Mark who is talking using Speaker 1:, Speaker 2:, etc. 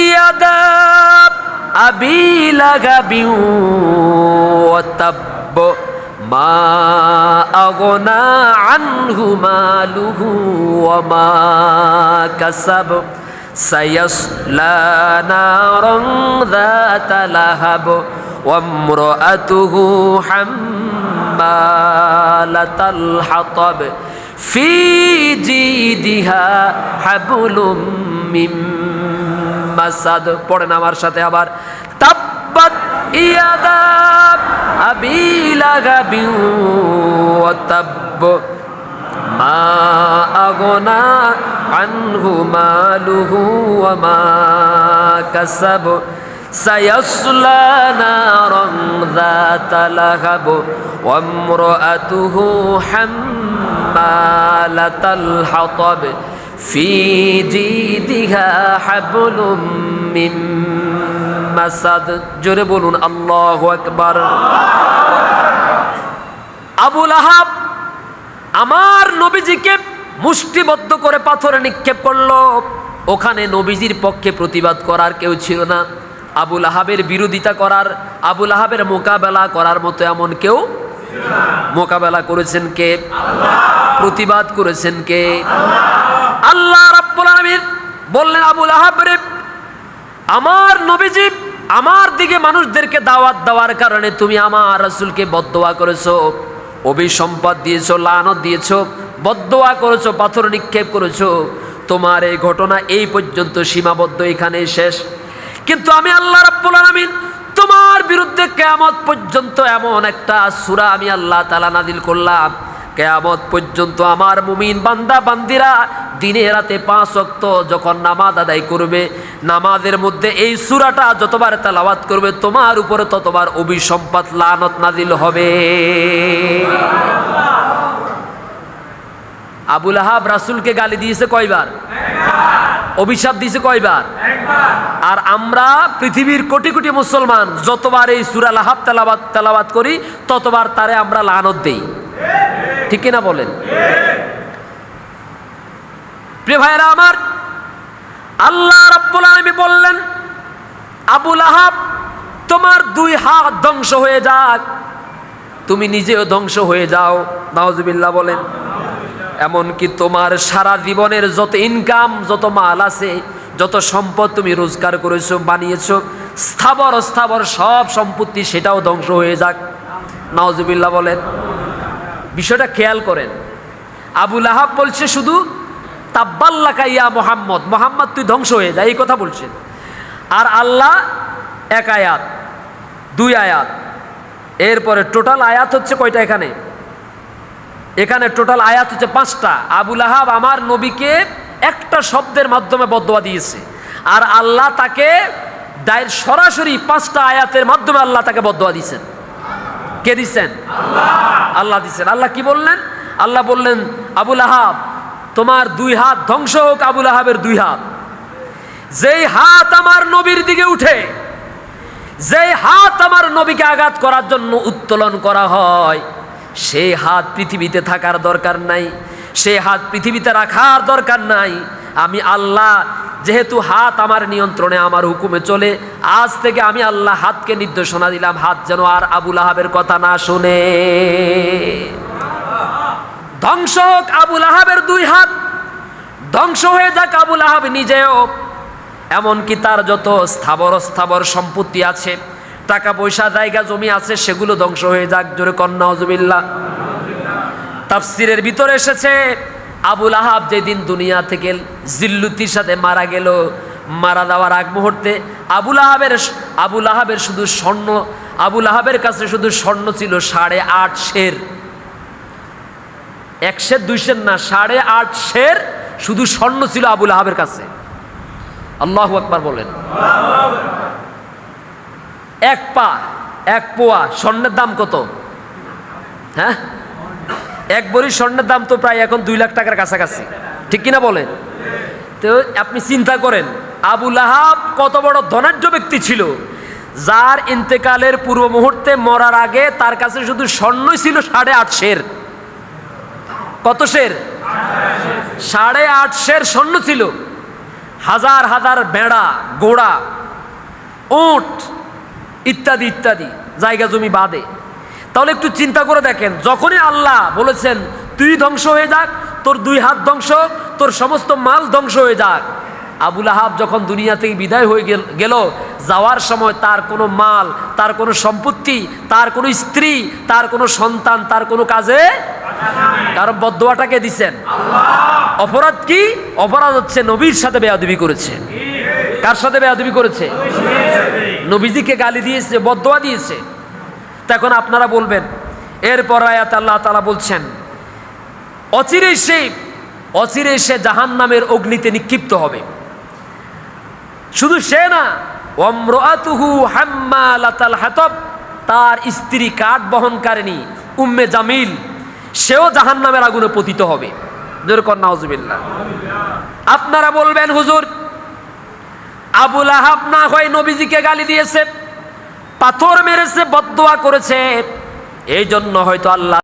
Speaker 1: ইয়াদা আবি লাহাবি ওয়া তাব মা আগনা আনহু মালুহু ওয়া মা কাসাব সায়াসলা নারান যাতা লাহাব ওয়া ইমরাআতুহু হাম্মালাতাল হাতাব ফি জিদিহা হাবলুম মিন মাসাদ। পড়েন আমার সাথে আবার, তাব্বাত ইয়াদা আবি লাহাবি ওয়া তাব মা আগনা আনহু মালুহু ওয়া মা কাসাব সায়াসলা নারান যাতা লাহাব ওয়া ইমরাআতুহু হাম্মালাতাল হাতাব ফি জিদিহা হাবলুম মিন মাসাদ। জোরে বলুন আল্লাহু আকবার। আবু লাহাব আমার নবীজিকে মুষ্টিবদ্ধ করে পাথরে নিক্ষেপ করলো। ওখানে নবীজির পক্ষে প্রতিবাদ করার কেউ ছিল না। আবু লাহাবের বিরোধিতা করার, আবু লাহাবের মোকাবেলা করার মতো এমন কেউ মোকাবেলা করেছেন কে? প্রতিবাদ করেছেন কে? আল্লাহ রাব্বুল আলামিন বললেন, আবু লাহাব রে, আমার নবীজি আমার দিকে মানুষদেরকে দাওয়াত দেওয়ার কারণে তুমি আমার রাসূলকে বদদোয়া করেছো, অভিসম্পদ দিয়েছো, লানত দিয়েছো, বদদোয়া করেছো, পাথর নিক্ষেপ করেছো। তোমার এই ঘটনা এই পর্যন্ত সীমাবদ্ধ, এখানে শেষ। কিন্তু আমি আল্লাহ রাব্বুল আলামিন তোমার বিরুদ্ধে কিয়ামত পর্যন্ত এমন একটা সূরা আমি আল্লাহ তাআলা নাযিল করলাম, কিয়ামত পর্যন্ত আমার মুমিন বান্দা বান্দিরা দিনে রাতে 5 ওয়াক্ত যখন নামাজ আদায় করবে, নামাজের মধ্যে এই সূরাটা যতবার তেলাওয়াত করবে তোমার উপরে ততবার অভিসম্পাত লানত নাযিল হবে। আবু লাহাব রাসূলকে গালি দিয়েছে কয়বার? অভিশাপ দিয়েছে কয়বার? আর আমরা পৃথিবীর কোটি কোটি মুসলমান যতবার এই সূরা লাহাব তেলাওয়াত করি ততবার তারে আমরা লানত দেই, ঠিক কিনা বলেন? প্রিয় ভাইরা আমার, আল্লাহ রাব্বুল আলামিন বললেন, আবু লাহাব তোমার 2 হাত ধ্বংস হয়ে যাক, তুমি নিজেও ধ্বংস হয়ে যাও। নাউজুবিল্লাহ বলেন। এমনকি তোমার সারা জীবনের যত ইনকাম, যত মাল আছে, যত সম্পদ তুমি রোজগার করেছো, বানিয়েছো, স্থাবর অস্থাবর সব সম্পত্তি, সেটাও ধ্বংস হয়ে যাক। নাউজুবিল্লাহ বলেন। বিষয়টা খেয়াল করেন। আবু লাহাব বলছে শুধু তাব্বাল্লাকা ইয়া মুহাম্মদ, মুহাম্মদ তুই ধ্বংস হয়ে যা, এই কথা বলছেন। আর আল্লাহ 1 আয়াত 2 আয়াত, এরপরে টোটাল আয়াত হচ্ছে কয়টা? এখানে টোটাল আয়াত হচ্ছে 5টা। আবু লাহাব আমার নবীকে একটা শব্দের মাধ্যমে বদদোয়া দিয়েছে, আর আল্লাহ তাকে সরাসরি 5টা আয়াতের মাধ্যমে আল্লাহ তাকে বদদোয়া দিয়েছেন। কে দিচ্ছেন? আল্লাহ দিচ্ছেন। আল্লাহ কি বললেন? আল্লাহ বললেন, আবু লাহাব তোমার 2 হাত ধ্বংস হোক। আবু লাহাবের 2 হাত, যেই হাত আমার নবীর দিকে উঠে, যেই হাত আমার নবীকে আঘাত করার জন্য উত্তোলন করা হয়, সেই হাত পৃথিবীতে থাকার দরকার নাই, সেই হাত পৃথিবীতে রাখার দরকার নাই। আমি আল্লাহ যেহেতু হাত আমার নিয়ন্ত্রণে, আমার হুকুমে চলে, আজ থেকে আমি আল্লাহ হাতকে নির্দেশনা দিলাম, হাত যেন আর আবু লাহাবের কথা না শুনে। ধ্বংস হোক আবু লাহাবের 2 হাত, ধ্বংস হয়ে যাক আবু লাহাব নিজেও। এমনকি তার যত স্থাবর সম্পত্তি আছে, টাকা পয়সা, জায়গা জমি আছে, সেগুলো ধ্বংস হয়ে যাক। জোরে কন্যা নাউজুবিল্লাহ। তাফসিরের ভিতরে এসেছে, আবু লাহাব যেদিন দুনিয়া থেকে জিল্লুতির সাথে মারা গেল, মারা যাওয়ার আগ মুহূর্তে আবু লাহাবের শুধু স্বর্ণ, আবু লাহাবের কাছে শুধু স্বর্ণ ছিল 8.5 সের, 1 সের 2 সের না, 8.5 সের শুধু স্বর্ণ ছিল আবু লাহাবের কাছে। আল্লাহু আকবার বলেন। 1 পোয়া স্বর্ণের দাম কত? হ্যাঁ, 1 ভরি স্বর্ণের দাম তো প্রায় এখন 2 লাখ টাকার কাছাকাছি, ঠিক কিনা বলেন? তো আপনি চিন্তা করেন আবু লাহাব কত বড় ধনাঢ্য ব্যক্তি ছিল, যার ইন্তেকালের পূর্ব মুহূর্তে মরার আগে তার কাছে শুধু স্বর্ণই ছিল 8.5 সের। কত সের? 8.5 সের স্বর্ণ ছিল। হাজার হাজার ভেড়া, ঘোড়া, উট ইত্যাদি ইত্যাদি জায়গা জমি বাদে। তাহলে একটু চিন্তা করে দেখেন, যখনই আল্লাহ বলেছেন তুই ধ্বংস হয়ে যাক, তোর 2 হাত ধ্বংস, তোর সমস্ত মাল ধ্বংস হয়ে যাক, আবু লাহাব যখন দুনিয়া থেকে বিদায় হয়ে গেল, যাওয়ার সময় তার কোনো মাল, তার কোনো সম্পত্তি, তার কোনো স্ত্রী, তার কোনো সন্তান, তার কোনো কাজে, কারণ বদদোয়াটাকে দিচ্ছেন অপরাধ কি? অপরাধ হচ্ছে নবীর সাথে বেয়াদবি করেছে। কার সাথে বেয়াদবি করেছে? নবীজিকে গালি দিয়েছে, বদদোয়া দিয়েছে। তখন আপনারা বলবেন, এরপর আয়াত আল্লাহ তাআলা বলছেন অচিরেই সে জাহান্নামের অগ্নিতে নিক্ষিপ্ত হবে। শুধু সে না, ওয়ামরাতুহু হাম্মালাতাল হাতাব, তার স্ত্রী কাঠ বহনকারিণী উম্মে জামিল, সেও জাহান্নামের আগুনে পতিত হবে। জোরে কর নাউজুবিল্লাহ। আপনারা বলবেন, হুজুর আবু লাহাব না হয় নবীজিকে গালি দিয়েছে, পাথর মেরেছে, বদদোয়া করেছে, এই জন্য হয়তো আল্লাহ